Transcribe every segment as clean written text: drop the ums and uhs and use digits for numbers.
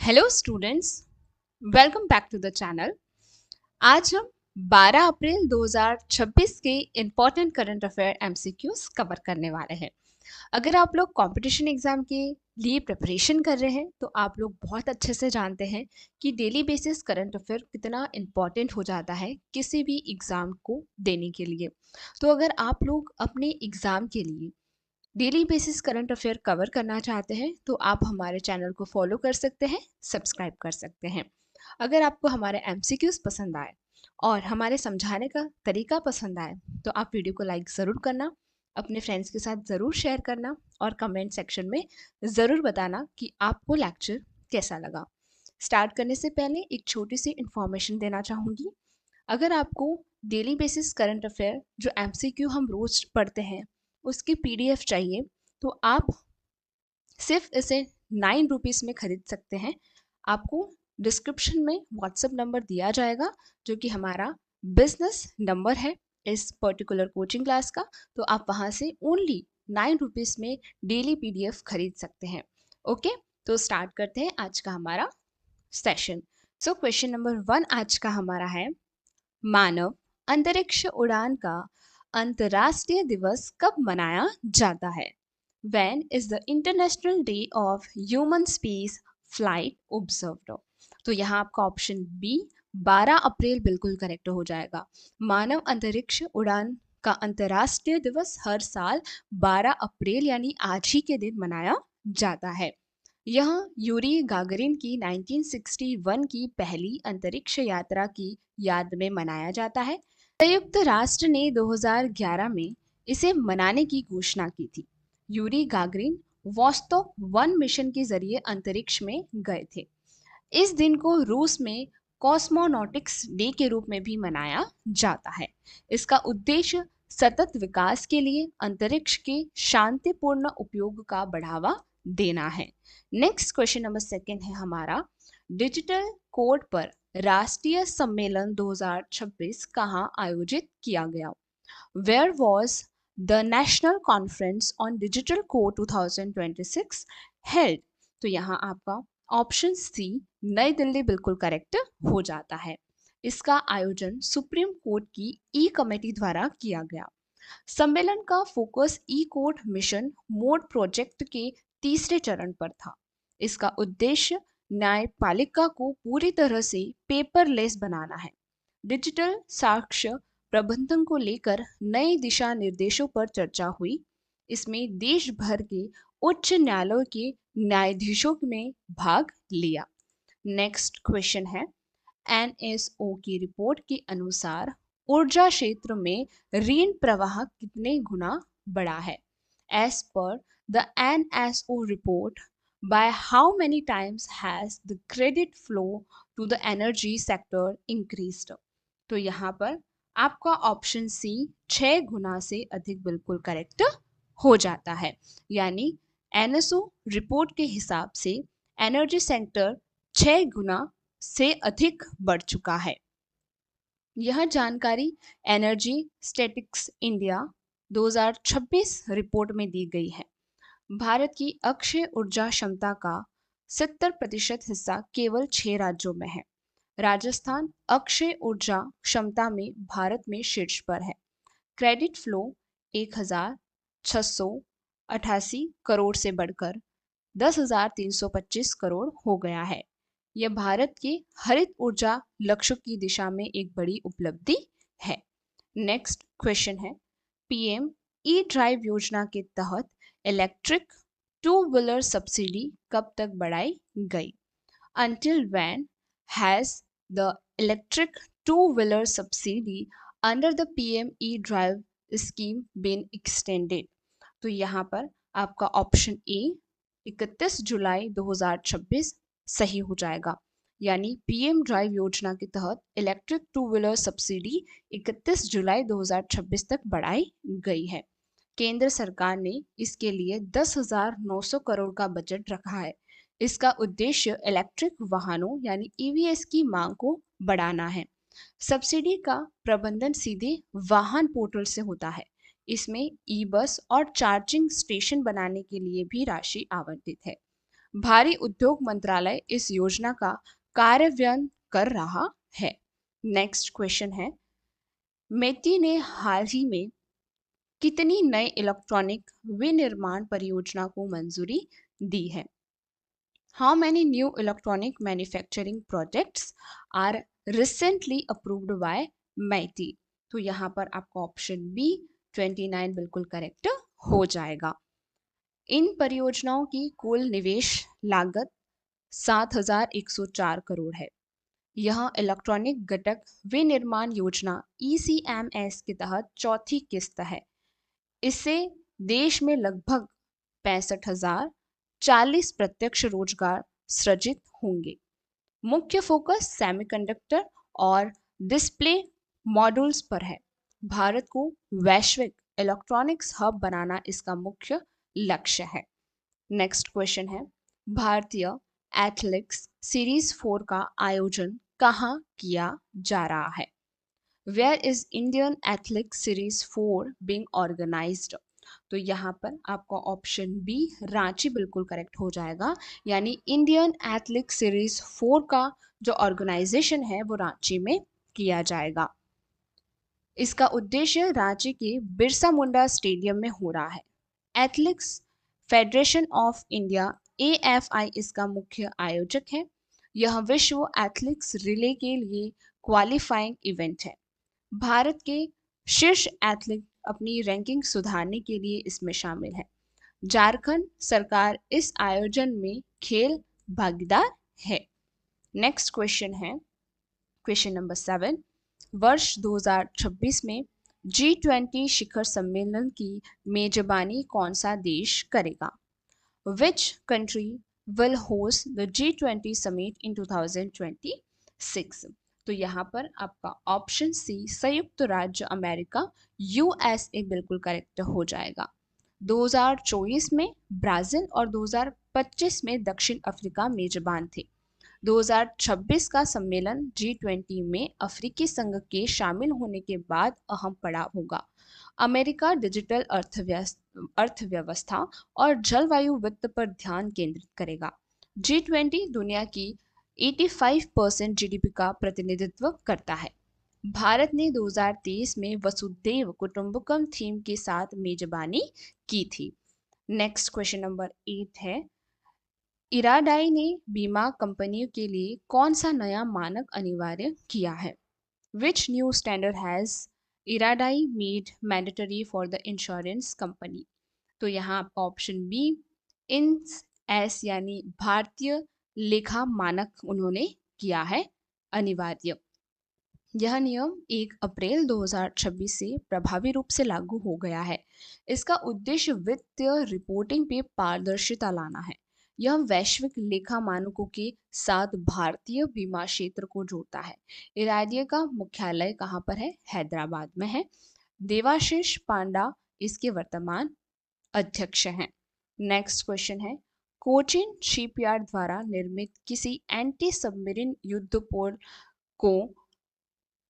Hello students, welcome back to the channel. आज हम 12 अप्रैल 2026 के important current affair MCQs cover करने वाले हैं। अगर आप लोग कंपटीशन एग्जाम के लिए प्रिपरेशन कर रहे हैं तो आप लोग बहुत अच्छे से जानते हैं कि डेली बेसिस करंट अफेयर कितना इम्पोर्टेंट हो जाता है किसी भी एग्जाम को देने के लिए। तो अगर आप लोग अपने एग्जाम के लिए daily basis current affair cover करना चाहते हैं तो आप हमारे चैनल को फॉलो कर सकते हैं, सब्सक्राइब कर सकते हैं। अगर आपको हमारे एमसीक्यूज पसंद आए और हमारे समझाने का तरीका पसंद आए तो आप वीडियो को लाइक ज़रूर करना, अपने फ्रेंड्स के साथ ज़रूर शेयर करना और कमेंट सेक्शन में ज़रूर बताना कि आपको लेक्चर कैसा लगा। स्टार्ट करने से पहले एक छोटी सी इन्फॉर्मेशन देना चाहूँगी। अगर आपको डेली बेसिस करंट अफेयर जो एमसीक्यू हम रोज पढ़ते हैं उसकी पीडीएफ चाहिए तो आप सिर्फ इसे 9 रुपीज़ में खरीद सकते हैं। आपको डिस्क्रिप्शन में व्हाट्सएप नंबर दिया जाएगा जो कि हमारा बिजनेस नंबर है इस पर्टिकुलर कोचिंग क्लास का। तो आप वहाँ से ओनली 9 रुपीज़ में डेली पीडीएफ खरीद सकते हैं। ओके, तो स्टार्ट करते हैं आज का हमारा सेशन। सो क्वेश्चन नंबर 1 आज का हमारा है, मानव अंतरिक्ष उड़ान का अंतर्राष्ट्रीय दिवस कब मनाया जाता है? When is the International Day of Human Space Flight observed? तो यहाँ आपका ऑप्शन बी 12 अप्रैल बिल्कुल करेक्ट हो जाएगा। मानव अंतरिक्ष उड़ान का अंतर्राष्ट्रीय दिवस हर साल 12 अप्रैल यानी आज ही के दिन मनाया जाता है। यह यूरी गागरिन की 1961 की पहली अंतरिक्ष यात्रा की याद में मनाया जाता है। संयुक्त राष्ट्र ने 2011 में इसे मनाने की घोषणा की थी। यूरी गागरिन वोस्तोक 1 मिशन के जरिए अंतरिक्ष में गए थे। इस दिन को रूस में कॉस्मोनॉटिक्स डे के रूप में भी मनाया जाता है। इसका उद्देश्य सतत विकास के लिए अंतरिक्ष के शांतिपूर्ण उपयोग का बढ़ावा देना है। नेक्स्ट क्वेश्चन नंबर 2 है हमारा, डिजिटल कोड पर राष्ट्रीय सम्मेलन 2026 कहाँ आयोजित किया गया? Where was the national conference on digital code 2026 held? तो यहाँ आपका ऑप्शन सी नई दिल्ली बिल्कुल करेक्ट हो जाता है। इसका आयोजन सुप्रीम कोर्ट की ई कमेटी द्वारा किया गया। सम्मेलन का फोकस ई कोर्ट मिशन मोड प्रोजेक्ट के तीसरे चरण पर था। इसका उद्देश्य न्यायपालिका को पूरी तरह से पेपरलेस बनाना है। डिजिटल साक्ष्य प्रबंधन को लेकर नए दिशा निर्देशों पर चर्चा हुई। इसमें देश भर के उच्च न्यायालयों के न्यायाधीशों ने भाग लिया। नेक्स्ट क्वेश्चन है, एनएसओ की रिपोर्ट के अनुसार ऊर्जा क्षेत्र में ऋण प्रवाह कितने गुना बढ़ा है? As per the NSO report, by how many times has the credit flow to the energy sector increased? तो यहाँ पर आपका ऑप्शन सी 6 गुना से अधिक बिल्कुल करेक्ट हो जाता है। यानी एनएसओ रिपोर्ट के हिसाब से एनर्जी सेक्टर 6 गुना से अधिक बढ़ चुका है। यह जानकारी एनर्जी स्टैटिक्स इंडिया 2026 रिपोर्ट में दी गई है। भारत की अक्षय ऊर्जा क्षमता का 70% हिस्सा केवल 6 राज्यों में है। राजस्थान अक्षय ऊर्जा क्षमता में भारत में शीर्ष पर है। क्रेडिट फ्लो 1688 करोड़ से बढ़कर 10,325 करोड़ हो गया है। यह भारत के हरित ऊर्जा लक्ष्य की दिशा में एक बड़ी उपलब्धि है। नेक्स्ट क्वेश्चन है, पीएम ई ड्राइव योजना के तहत इलेक्ट्रिक टू व्हीलर सब्सिडी कब तक बढ़ाई गई? Until when has the electric two-wheeler subsidy under the PM E-Drive scheme been extended? तो यहाँ पर आपका ऑप्शन ए 31 जुलाई 2026 सही हो जाएगा। यानी पीएम ड्राइव योजना के तहत इलेक्ट्रिक टू व्हीलर सब्सिडी 31 जुलाई 2026 तक बढ़ाई गई है। केंद्र सरकार ने इसके लिए 10,900 करोड़ का बजट रखा है। इसका उद्देश्य इलेक्ट्रिक वाहनों यानी ईवीएस की मांग को बढ़ाना है। सब्सिडी का प्रबंधन सीधे वाहन पोर्टल से होता है। इसमें ई बस और चार्जिंग स्टेशन बनाने के लिए भी राशि आवंटित है। भारी उद्योग मंत्रालय इस योजना का कार्यान्वयन कर रहा है। नेक्स्ट क्वेश्चन है, मेटी ने हाल ही में कितनी नई इलेक्ट्रॉनिक विनिर्माण परियोजना को मंजूरी दी है? How many new electronic manufacturing projects are recently approved by MIT? तो यहाँ पर आपका ऑप्शन बी 29 बिल्कुल करेक्ट हो जाएगा। इन परियोजनाओं की कुल निवेश लागत 7,104 करोड़ है। यह इलेक्ट्रॉनिक घटक विनिर्माण योजना ECMS के तहत चौथी किस्त है। इससे देश में लगभग 65,040 प्रत्यक्ष रोजगार सृजित होंगे। मुख्य फोकस सेमीकंडक्टर और डिस्प्ले मॉड्यूल्स पर है। भारत को वैश्विक इलेक्ट्रॉनिक्स हब बनाना इसका मुख्य लक्ष्य है। नेक्स्ट क्वेश्चन है, भारतीय एथलेटिक्स सीरीज 4 का आयोजन कहाँ किया जा रहा है? Where is Indian athletics series 4 being organised? तो यहाँ पर आपका ऑप्शन बी रांची बिल्कुल करेक्ट हो जाएगा, यानी इंडियन एथलेटिक्स सीरीज 4 का जो ऑर्गेनाइजेशन है वो रांची में किया जाएगा। इसका उद्देश्य रांची के बिरसा मुंडा स्टेडियम में हो रहा है। Athletics federation of India AFI इसका मुख्य आयोजक है। यह विश्व एथलेटिक्स रिले के लिए क्वालिफाइंग इवेंट है। भारत के शीर्ष एथलीट अपनी रैंकिंग सुधारने के लिए इसमें शामिल है। झारखंड सरकार इस आयोजन में खेल भागीदार है। नेक्स्ट क्वेश्चन है, क्वेश्चन नंबर 7, वर्ष 2026 में G20 शिखर सम्मेलन की मेजबानी कौन सा देश करेगा? Which country will host the G20 summit in 2026? तो यहाँ पर आपका ऑप्शन सी संयुक्त राज्य अमेरिका USA बिल्कुल करेक्ट हो जाएगा। 2024 में ब्राजील और 2025 में दक्षिण अफ्रीका मेजबान थे। 2026 का सम्मेलन G20 में अफ्रीकी संघ के शामिल होने के बाद अहम पड़ाव होगा। अमेरिका डिजिटल अर्थव्यवस्था और जलवायु वित्त पर ध्यान केंद्रित करेगा। G20 दुनिया की 85% GDP का प्रतिनिधित्व करता है। भारत ने 2023 में वसुधैव कुटुंबकम थीम के साथ मेजबानी की थी। नेक्स्ट क्वेश्चन नंबर 8 है, इराडाई ने बीमा कंपनियों के लिए कौन सा नया मानक अनिवार्य किया है? Which new standard has IRDAI made mandatory for the insurance company? तो यहाँ आपका ऑप्शन बी INS यानी भारतीय लेखा मानक उन्होंने किया है अनिवार्य। यह नियम 1 अप्रैल 2026 से प्रभावी रूप से लागू हो गया है। इसका उद्देश्य वित्तीय रिपोर्टिंग पे पारदर्शिता लाना है। यह वैश्विक लेखा मानकों के साथ भारतीय बीमा क्षेत्र को जोड़ता है। इराडिया का मुख्यालय कहाँ पर है? हैदराबाद में है। देवाशीष पांडा इसके वर्तमान अध्यक्ष हैं। नेक्स्ट क्वेश्चन है, कोचिन शिपयार्ड द्वारा निर्मित किसी एंटी सबमरीन युद्धपोत को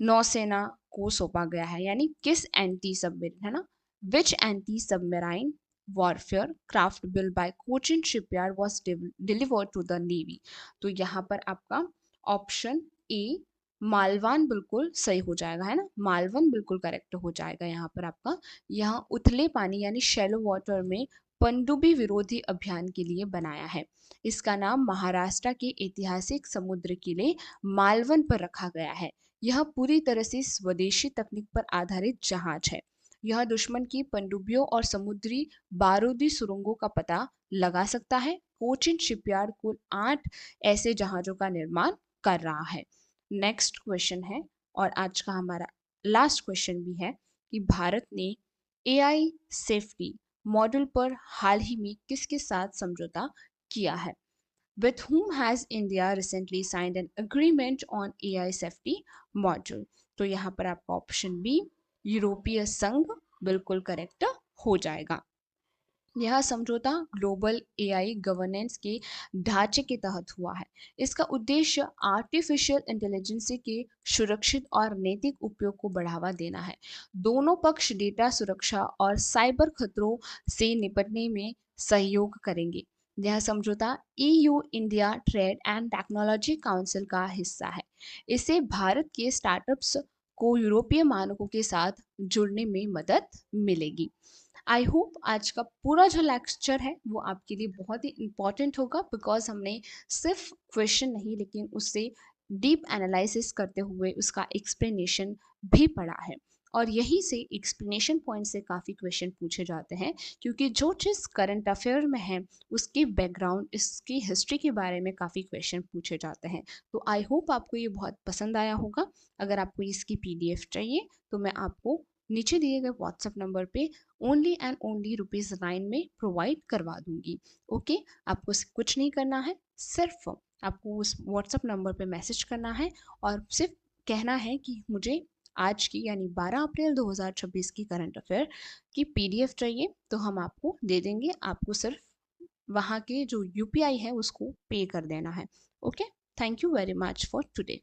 नौसेना को सौंपा गया है, यानी किस एंटी सबमरीन, है ना, which anti submarine warfare craft build by Cochin shipyard was delivered to the navy? तो यहाँ पर आपका ऑप्शन ए मालवान बिल्कुल सही हो जाएगा, है ना, मालवन बिल्कुल करेक्ट हो जाएगा। यहाँ पर आपका यहाँ उथले पानी यानी शैलो वाटर में पनडुब्बी विरोधी अभियान के लिए बनाया है। इसका नाम महाराष्ट्र के ऐतिहासिक समुद्र किले मालवन पर रखा गया है। यह पूरी तरह से स्वदेशी तकनीक पर आधारित जहाज है। यह दुश्मन की पनडुब्बियों और समुद्री बारूदी सुरंगों का पता लगा सकता है। कोचिन शिपयार्ड कुल 8 ऐसे जहाजों का निर्माण कर रहा है। नेक्स्ट क्वेश्चन है, और आज का हमारा लास्ट क्वेश्चन भी है, कि भारत ने AI सेफ्टी मॉडल पर हाल ही में किसके साथ समझौता किया है? With whom has India recently signed an agreement on AI safety module? तो यहाँ पर आपका ऑप्शन बी यूरोपीय संघ बिल्कुल करेक्ट हो जाएगा। यह समझौता ग्लोबल AI गवर्नेंस के ढांचे के तहत हुआ है। इसका उद्देश्य आर्टिफिशियल इंटेलिजेंस के सुरक्षित और नैतिक उपयोग को बढ़ावा देना है। दोनों पक्ष डेटा सुरक्षा और साइबर खतरों से निपटने में सहयोग करेंगे। यह समझौता EU India trade and technology council का हिस्सा है। इससे भारत के स्टार्टअप्स को यूरोपीय मानकों के साथ जुड़ने में मदद मिलेगी। आई होप आज का पूरा जो लेक्चर है वो आपके लिए बहुत ही इम्पोर्टेंट होगा, बिकॉज हमने सिर्फ क्वेश्चन नहीं लेकिन उससे डीप एनालिसिस करते हुए उसका एक्सप्लेनेशन भी पढ़ा है। और यहीं से एक्सप्लेनेशन पॉइंट से काफ़ी क्वेश्चन पूछे जाते हैं, क्योंकि जो चीज़ करंट अफेयर में है उसके बैकग्राउंड, इसकी हिस्ट्री के बारे में काफ़ी क्वेश्चन पूछे जाते हैं। तो आई होप आपको ये बहुत पसंद आया होगा। अगर आपको इसकी PDF चाहिए तो मैं आपको नीचे दिए गए व्हाट्सएप नंबर पे ओनली एंड ओनली ₹9 में प्रोवाइड करवा दूंगी। ओके, आपको कुछ नहीं करना है, सिर्फ आपको उस व्हाट्सएप नंबर पे मैसेज करना है और सिर्फ कहना है कि मुझे आज की यानी 12 अप्रैल 2026 की करंट अफेयर की PDF चाहिए, तो हम आपको दे देंगे। आपको सिर्फ वहाँ के जो UPI है उसको पे कर देना है। Okay, thank you very much for today.